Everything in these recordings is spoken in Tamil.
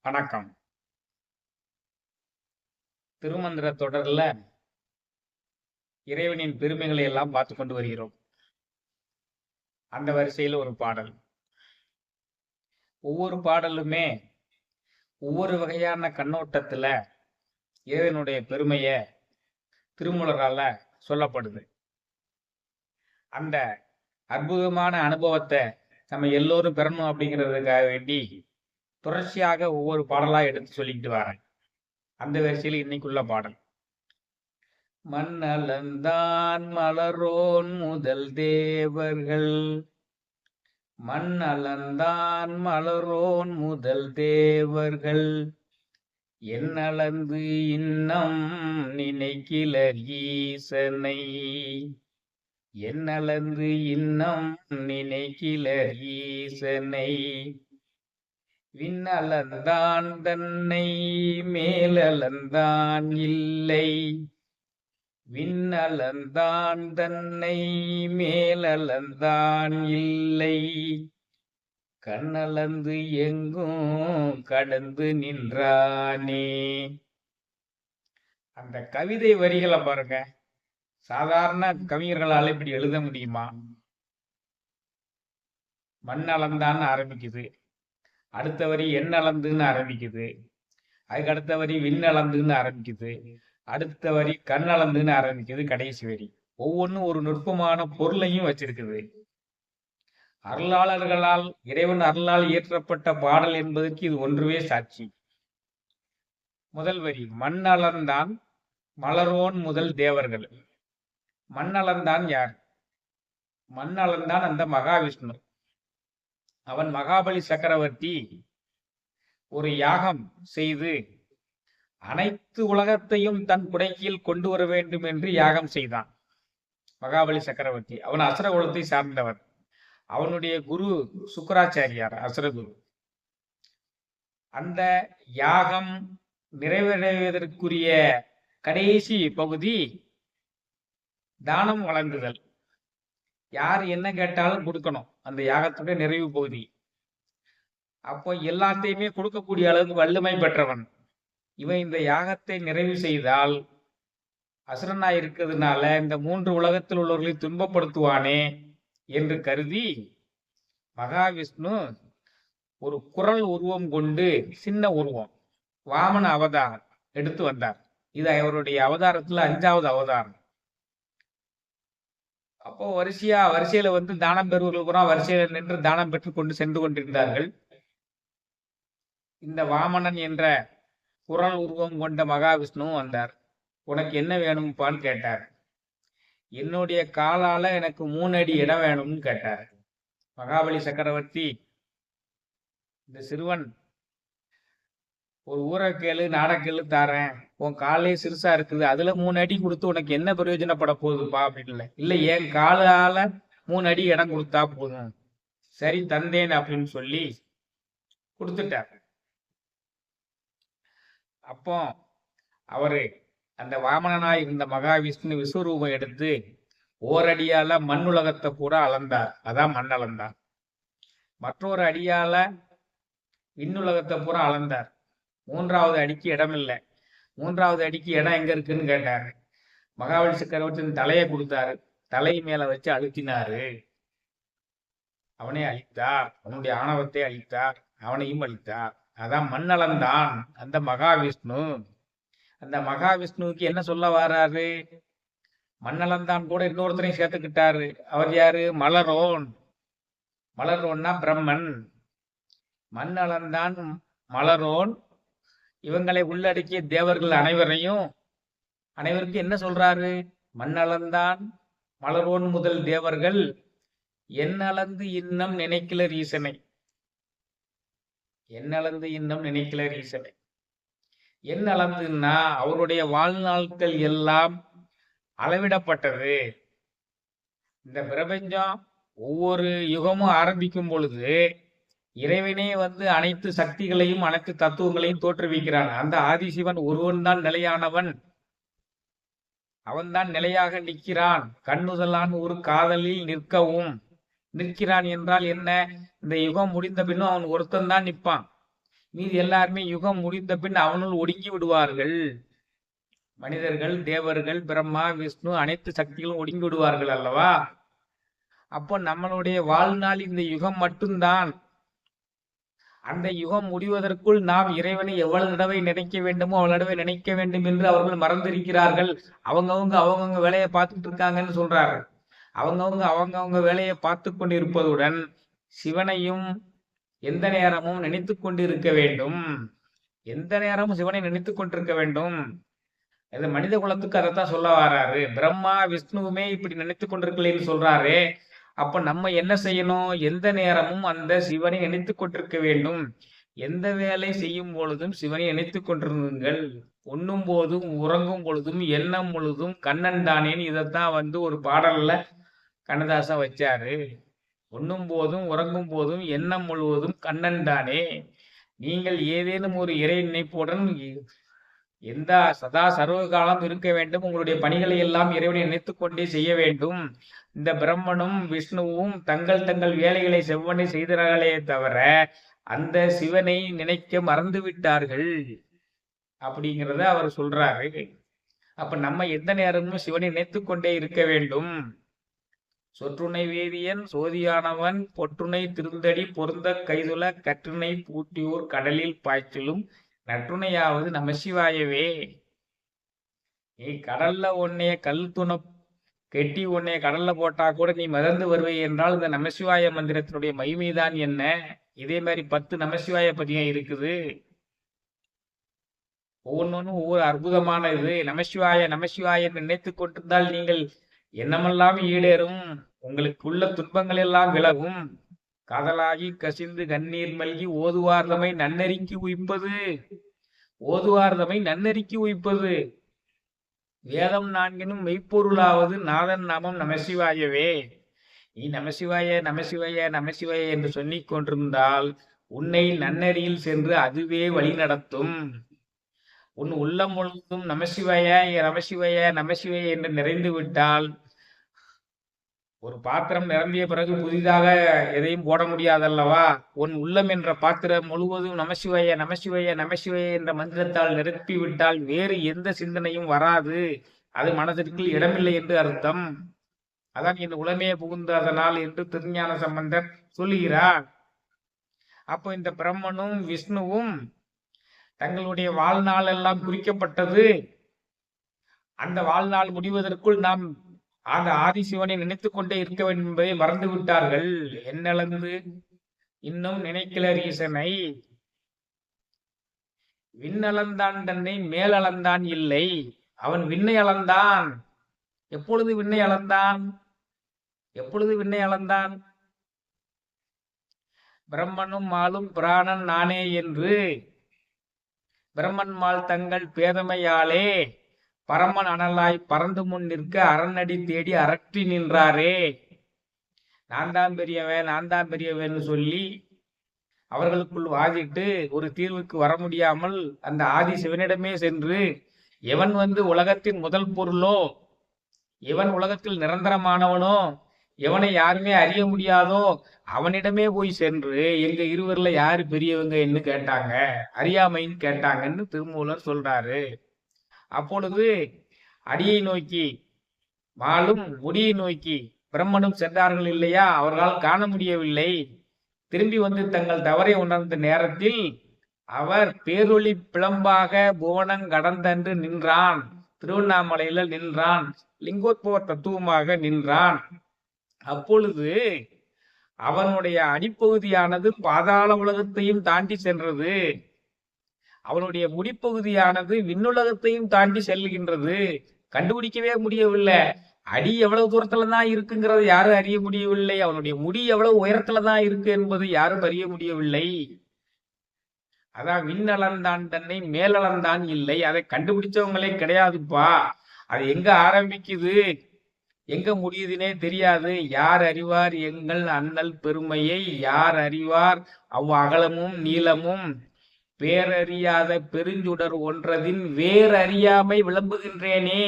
வணக்கம். திருமந்திர தொடர்ல இறைவனின் பெருமைகளை எல்லாம் பார்த்து கொண்டு வருகிறோம். அந்த வரிசையில் ஒரு பாடல். ஒவ்வொரு பாடலுமே ஒவ்வொரு வகையான கண்ணோட்டத்துல இறைவனுடைய பெருமைய திருமூலரால சொல்லப்படுது. அந்த அற்புதமான அனுபவத்தை நம்ம எல்லோரும் பெறணும் அப்படிங்கிறதுக்காக வேண்டி தொடர்ச்சியாக ஒவ்வொரு பாடலா எடுத்து சொல்லிக்கிட்டு வரேன். அந்த வரிசையில் இன்னைக்குள்ள பாடல். மண்ணளந்தான் மலரோன் முதல் தேவர்கள் மண்ணளந்தான் மலரோன் முதல் தேவர்கள் என்னளந்து இன்னம் நினைக்கிலர் ஈசனை என்னளந்து இன்னம் நினைக்கிலர் ஈசனை விண்ணளந்தான் தன்னை மேலளந்தான் இல்லை விண்ணளந்தான் தன்னை மேலளந்தான் இல்லை கண்ணளந்து எங்கும் கடந்து நின்றானே. அந்த கவிதை வரிகளை பாருங்க, சாதாரண கவிஞர்களால இப்படி எழுத முடியுமா? மண்ணளந்தான்னு ஆரம்பிக்குது, அடுத்த வரி எண்ணளந்துன்னு ஆரம்பிக்குது, அதுக்கு அடுத்த வரி விண்ணளந்துன்னு ஆரம்பிக்குது, அடுத்த வரி கண்ணளந்துன்னு ஆரம்பிக்குது, கடைசி வரி ஒவ்வொன்றும் ஒரு நுட்பமான பொருளையும் வச்சிருக்குது. அருளாளர்களால் இறைவன் அருளால் இயற்றப்பட்ட பாடல் என்பதற்கு இது ஒன்றுவே சாட்சி. முதல் வரி மண்ணளந்தான் மலரோன் முதல் தேவர்கள். மண்ணளந்தான் யார்? மண்ணளந்தான் அந்த மகாவிஷ்ணு. அவன் மகாபலி சக்கரவர்த்தி ஒரு யாகம் செய்து அனைத்து உலகத்தையும் தன் குடைக்கீழ் கொண்டு வர வேண்டும் என்று யாகம் செய்தான். மகாபலி சக்கரவர்த்தி அவன் அசுர குலத்தை சார்ந்தவர். அவனுடைய குரு சுக்கராச்சாரியார், அசுரகுரு. அந்த யாகம் நிறைவேறுவதற்குரிய கடைசி பகுதி தானம் வழங்குதல். யார் என்ன கேட்டாலும் கொடுக்கணும், அந்த யாகத்துடைய நிறைவு பகுதி. அப்போ எல்லாத்தையுமே கொடுக்கக்கூடிய அளவுக்கு வல்லமை பெற்றவன் இவன். இந்த யாகத்தை நிறைவு செய்தால் அசுரனாய் இருக்கிறதுனால இந்த 3 உலகத்தில் உள்ளவர்களை துன்பப்படுத்துவானே என்று கருதி மகாவிஷ்ணு ஒரு குரல் உருவம் கொண்டு, சின்ன உருவம், வாமன அவதாரம் எடுத்து வந்தார். இது அவருடைய அவதாரத்துல 5வது அவதாரம். அப்போ வரிசையில வந்து தானம் பெறுவர்கள் கூட வரிசையில நின்று தானம் பெற்றுக் கொண்டு சென்று கொண்டிருந்தார்கள். இந்த வாமனன் என்ற குரல் உருவம் கொண்ட மகாவிஷ்ணுவும் வந்தார். உனக்கு என்ன வேணும்ப்பான்னு கேட்டார். என்னுடைய காலால எனக்கு 3 அடி இடம் வேணும்னு கேட்டார். மகாபலி சக்கரவர்த்தி, இந்த சிறுவன் ஒரு ஊரக்கேளு நாடக்கேளு தாரேன், உன் காலே சிறுசா இருக்குது, அதுல 3 அடி கொடுத்து உனக்கு என்ன பிரயோஜனப்பட போகுதுப்பா அப்படின்னு. இல்ல என் காலால 3 அடி இடம் கொடுத்தா போதும். சரி தந்தேன் அப்படின்னு சொல்லி கொடுத்துட்டார். அப்போ அவரு அந்த வாமனனாய் இருந்த மகாவிஷ்ணு விஸ்வரூபம் எடுத்து ஓரடியால மண்ணுலகத்தை பூரா அளந்தார். அதான் மண் அளந்தார். மற்றொரு அடியால விண்ணுலகத்தை பூரா அளந்தார். 3வது அடிக்கு இடம் இல்லை. 3வது அடிக்கு இடம் எங்க இருக்குன்னு கேட்டாரு. மகாபலி சக்கரவர்த்தியின் தலையை கொடுத்தாரு. தலை மேல வச்சு அழுத்தினாரு. அவனை அழித்தார். அவனுடைய ஆணவத்தை அழித்தார். அவனையும் அழித்தார். அதான் மண்ணளந்தான் அந்த மகாவிஷ்ணு. அந்த மகாவிஷ்ணுவுக்கு என்ன சொல்ல வர்றாரு? மண்ணளந்தான் கூட இன்னொருத்தரையும் சேர்த்துக்கிட்டாரு. அவர் யாரு? மலரோன். மலரோன்னா பிரம்மன். மண்ணளந்தான் மலரோன் இவங்களை உள்ளடக்கிய தேவர்கள் அனைவருக்கும் என்ன சொல்றாரு? மண்ணளந்தான் மலரோன் முதல் தேவர்கள் என்னளந்து இன்னம் நினைக்கலர் ஈசனை. என்னளந்து இன்னம் நினைக்கலர் ஈசனை. என்ன அளந்துன்னா அவருடைய வாழ்நாட்கள் எல்லாம் அளவிடப்பட்டது. இந்த பிரபஞ்சம் ஒவ்வொரு யுகமும் ஆரம்பிக்கும் பொழுது இறைவனே வந்து அனைத்து சக்திகளையும் அனைத்து தத்துவங்களையும் தோற்றுவிக்கிறான். அந்த ஆதிசிவன் ஒருவன் தான் நிலையானவன். அவன்தான் நிலையாக நிற்கிறான். கண்ணுதலான் ஒரு காதலில் நிற்கிறான் என்றால் என்ன? இந்த யுகம் முடிந்த பின்னும் அவன் ஒருத்தன் தான் நிற்பான். மீதி எல்லாருமே யுகம் முடிந்த பின் அவனுள் ஒடுங்கி விடுவார்கள். மனிதர்கள், தேவர்கள், பிரம்மா, விஷ்ணு அனைத்து சக்திகளும் ஒடுங்கி விடுவார்கள் அல்லவா? அப்போ நம்மளுடைய வாழ்நாள் இந்த யுகம் மட்டும்தான். அந்த யுகம் முடிவதற்குள் நாம் இறைவனை எவ்வளவு தடவை நினைக்க வேண்டுமோ அவ்வளவு தடவை நினைக்க வேண்டும் என்று அவர்கள் மறந்திருக்கிறார்கள். அவங்கவுங்க வேலையை பார்த்துட்டு இருக்காங்கன்னு சொல்றாரு. அவங்கவுங்க வேலையை பார்த்து கொண்டிருப்பதுடன் சிவனையும் எந்த நேரமும் நினைத்து கொண்டு இருக்க வேண்டும். எந்த நேரமும் சிவனை நினைத்து கொண்டிருக்க வேண்டும். இது மனித குலத்துக்கு அதைத்தான் சொல்ல வர்றாரு. பிரம்மா விஷ்ணுவுமே இப்படி நினைத்து கொண்டிருக்கலன்னு சொல்றாரு. அப்ப நம்ம என்ன செய்யணும்? எந்த நேரமும் அந்த சிவனை நினைத்து கொண்டிருக்க வேண்டும். எந்த வேலை செய்யும் பொழுதும் சிவனை நினைத்து கொண்டிருங்கள். உண்ணும் போதும் உறங்கும் பொழுதும் எண்ணம் முழுதும் கண்ணன் தானேன்னு இதைத்தான் ஒரு பாடல்ல கண்ணதாசன் வச்சாரு. உண்ணும் போதும் உறங்கும் போதும் எண்ணம் முழுவதும் கண்ணன் தானே. நீங்கள் ஏதேனும் ஒரு இறை நினைப்புடன் எந்த சதா சர்வ காலம் இருக்க வேண்டும். உங்களுடைய பணிகளை எல்லாம் இறைவனை நினைத்து கொண்டே செய்ய வேண்டும். இந்த பிரம்மனும் விஷ்ணுவும் தங்கள் தங்கள் வேலைகளை செவ்வனை செய்தார்களே தவிர அந்த சிவனை நினைக்க மறந்து விட்டார்கள் அப்படிங்கிறத அவர் சொல்றாரு. அப்ப நம்ம எந்த நேரமும் சிவனை நினைத்து கொண்டே இருக்க வேண்டும். சொற்றுணை வேதியன் சோதியானவன் பொற்றுணை திருந்தடி பொருந்த கைதுல கற்றுணை பூட்டியூர் கடலில் பாய்ச்சலும் நற்றுணையாவது நமசிவாயவே. நீ கடல்ல உன்னைய கல் துணை கெட்டி உன்னைய கடல்ல போட்டா கூட நீ மிதந்து வருவை என்றால் இந்த நமசிவாய மந்திரத்தினுடைய மகிமைதான் என்ன? இதே மாதிரி 10 நமசிவாய பதிகம் இருக்குது. ஒவ்வொன்றும் ஒவ்வொரு அற்புதமான இது. நமசிவாய நமசிவாய நினைத்து கொண்டிருந்தால் நீங்கள் எண்ணமெல்லாம் ஈடேறும். உங்களுக்குள்ள துன்பங்கள் எல்லாம் விலகும். காதலாகி கசிந்து கண்ணீர் மல்கி ஓதுவார்தமை நன்னெறிக்கு உய்ப்பது. ஓதுவார்தமை நன்னெறிக்கு உய்ப்பது. வேதம் 4 மெய்ப்பொருளாவது நாதன் நாமம் நமசிவாயவே. நீ நமசிவாய நமசிவாய நமசிவாய என்று சொல்லிக் கொண்டிருந்தால் உன்னை நன்னெறியில் சென்று அதுவே வழி நடத்தும். உன் உள்ளம் முழுவதும் நமசிவாய நமசிவாய நமசிவாய என்று நிறைந்து விட்டால் ஒரு பாத்திரம் நிரம்பிய பிறகு புதிதாக எதையும் போட முடியாதல்லவா? உன் உள்ளம் என்ற பாத்திரம் முழுவதும் நமசிவாய நமசிவாய நமசிவாய என்ற மந்திரத்தால் நிரப்பி விட்டால் வேறு எந்த சிந்தனையும் வராது. அது மனதிற்குள் இடமில்லை என்று அர்த்தம். அதான் என் உளமே புகுந்த அதனால் என்று திருஞான சம்பந்தர் சொல்லுகிறார். அப்போ இந்த பிரம்மனும் விஷ்ணுவும் தங்களுடைய வாழ்நாள் எல்லாம் குறிக்கப்பட்டது. அந்த வாழ்நாள் முடிவதற்குள் நாம் அந்த ஆதிசிவனை நினைத்து கொண்டே இருக்க வேண்டும் என்பதை மறந்து விட்டார்கள். என்னளந்து இன்னும் நினைக்கலர் ஈசனை. விண்ணளந்தான் தன்னை மேலளந்தான் இல்லை. அவன் விண்ணை அளந்தான். எப்பொழுது விண்ணை அளந்தான்? எப்பொழுது விண்ணை அளந்தான்? பிரம்மனும் மாலும் பிராணன் நானே என்று பிரம்மன் மால் தங்கள் பேதமையாலே பரமன் அனலாய் பறந்து முன் நிற்க அரண்நடி தேடி அரற்றி நின்றாரே. நான் தான் பெரியவன் சொல்லி அவர்களுக்குள் வாதிட்டு ஒரு தீர்வுக்கு வர முடியாமல் அந்த ஆதி சிவனிடமே சென்று எவன் உலகத்தின் முதல் பொருளோ, எவன் உலகத்தில் நிரந்தரமானவனோ, எவனை யாருமே அறிய முடியாதோ அவனிடமே போய் சென்று எங்க இருவர்ல யாரு பெரியவங்க என்று கேட்டாங்க, அறியாமைன்னு கேட்டாங்கன்னு திருமூலர் சொல்றாரு. அப்பொழுது அடியை நோக்கி மாலும் முடியை நோக்கி பிரம்மனும் சென்றார்கள் இல்லையா? அவர்களால் காண முடியவில்லை. திரும்பி தங்கள் தவறை உணர்ந்த நேரத்தில் அவர் பேரொளி பிளம்பாக புவனங் கடந்தன்று நின்றான். திருவண்ணாமலையில நின்றான். லிங்கோத்பவ தத்துவமாக நின்றான். அப்பொழுது அவனுடைய அடிப்பகுதியானது பாதாள உலகத்தையும் தாண்டி சென்றது. அவனுடைய முடிப்பகுதியானது விண்ணுலகத்தையும் தாண்டி செல்கின்றது. கண்டுபிடிக்கவே முடியவில்லை. அடி எவ்வளவு தூரத்துலதான் இருக்குங்கிறது யாரும் அறிய முடியவில்லை. அவனுடைய முடி எவ்வளவு உயரத்துலதான் இருக்கு என்பது யாரும் அறிய முடியவில்லை. அதான் விண்ணளந்தான் தன்னை மேலளந்தான் இல்லை. அதை கண்டுபிடிச்சவங்களே கிடையாதுப்பா. அது எங்க ஆரம்பிக்குது எங்க முடியுதுன்னே தெரியாது. யார் அறிவார் எங்கள் அண்ணல் பெருமையை? யார் அறிவார் அவ் அகலமும் நீளமும்? பேரறியாத பெருஞ்சுடர் ஒன்றதின் வேறறியாமை விளம்புகின்றேனே.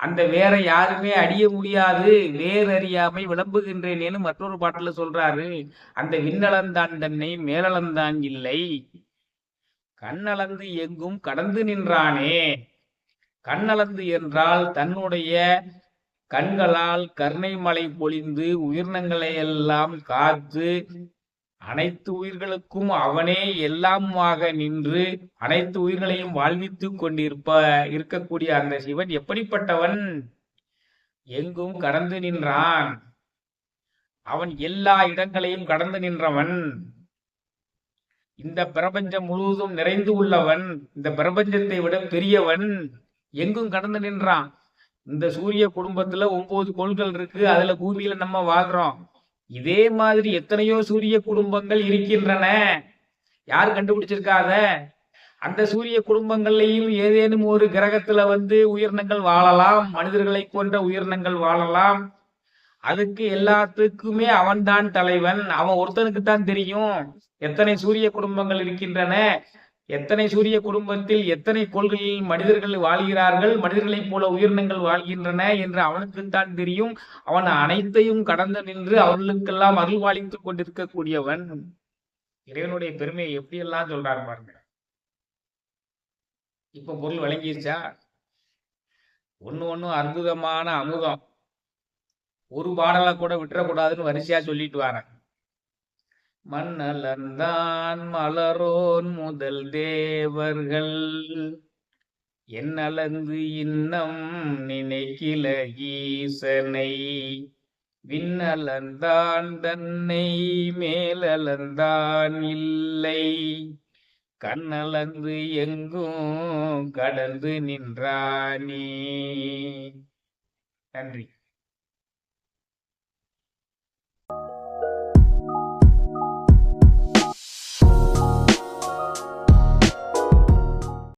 அந்த வேற யாருமே அறிய முடியாது. வேறறியாமை விளம்புகின்றேனேன்னு மற்றொரு பாட்டுல சொல்றாரு. அந்த விண்ணளந்தான் தன்னை மேலளந்தான் இல்லை. கண்ணளந்து எங்கும் கடந்து நின்றானே. கண்ணளந்து என்றால் தன்னுடைய கண்களால் கருணை மழை பொழிந்து உயிரினங்களை எல்லாம் காத்து அனைத்து உயிர்களுக்கும் அவனே எல்லாமாக நின்று அனைத்து உயிர்களையும் வாழ்வித்துக் இருக்கக்கூடிய அந்த சிவன் எப்படிப்பட்டவன்? எங்கும் கடந்து நின்றான். அவன் எல்லா இடங்களையும் கடந்து நின்றவன். இந்த பிரபஞ்சம் முழுவதும் நிறைந்து உள்ளவன். இந்த பிரபஞ்சத்தை விட பெரியவன். எங்கும் கடந்து நின்றான். இந்த சூரிய குடும்பத்துல 9 கோள்கள் இருக்கு. அதுல பூமியில நம்ம வாழ்றோம். இதே மாதிரி எத்தனையோ சூரிய குடும்பங்கள் இருக்கின்றன. யார் கண்டுபிடிச்சிருக்காத? அந்த சூரிய குடும்பங்கள்லையும் ஏதேனும் ஒரு கிரகத்துல உயிரினங்கள் வாழலாம். மனிதர்களை போன்ற உயிரினங்கள் வாழலாம். அதுக்கு எல்லாத்துக்குமே அவன்தான் தலைவன். அவன் ஒருத்தனுக்கு தான் தெரியும் எத்தனை சூரிய குடும்பங்கள் இருக்கின்றன, எத்தனை சூரிய குடும்பத்தில் எத்தனை கோள்களில் மனிதர்கள் வாழ்கிறார்கள், மனிதர்களைப் போல உயிரினங்கள் வாழ்கின்றன என்று அவனுக்குத்தான் தெரியும். அவன் அனைத்தையும் கடந்து நின்று அவர்களுக்கெல்லாம் அருள்வாளித்துக் கொண்டிருக்கக்கூடியவன். இறைவனுடைய பெருமையை எப்படியெல்லாம் சொல்றாரு பாருங்க. இப்ப பொருள் விளங்கிருச்சா? ஒண்ணு அற்புதமான அமுதம். ஒரு பாடலை கூட விட்டுறக்கூடாதுன்னு வரிசையா சொல்லிட்டு வரேன். மண்ணலந்தான் மலரோன் முதல் தேவர்கள் என்னலந்து இன்னம் நினைக்கில ஈசனை விண்ணலந்தான் தன்னை மேலலந்தான் இல்லை கண்ணலந்து எங்கும் கடந்து நின்றானே. நன்றி.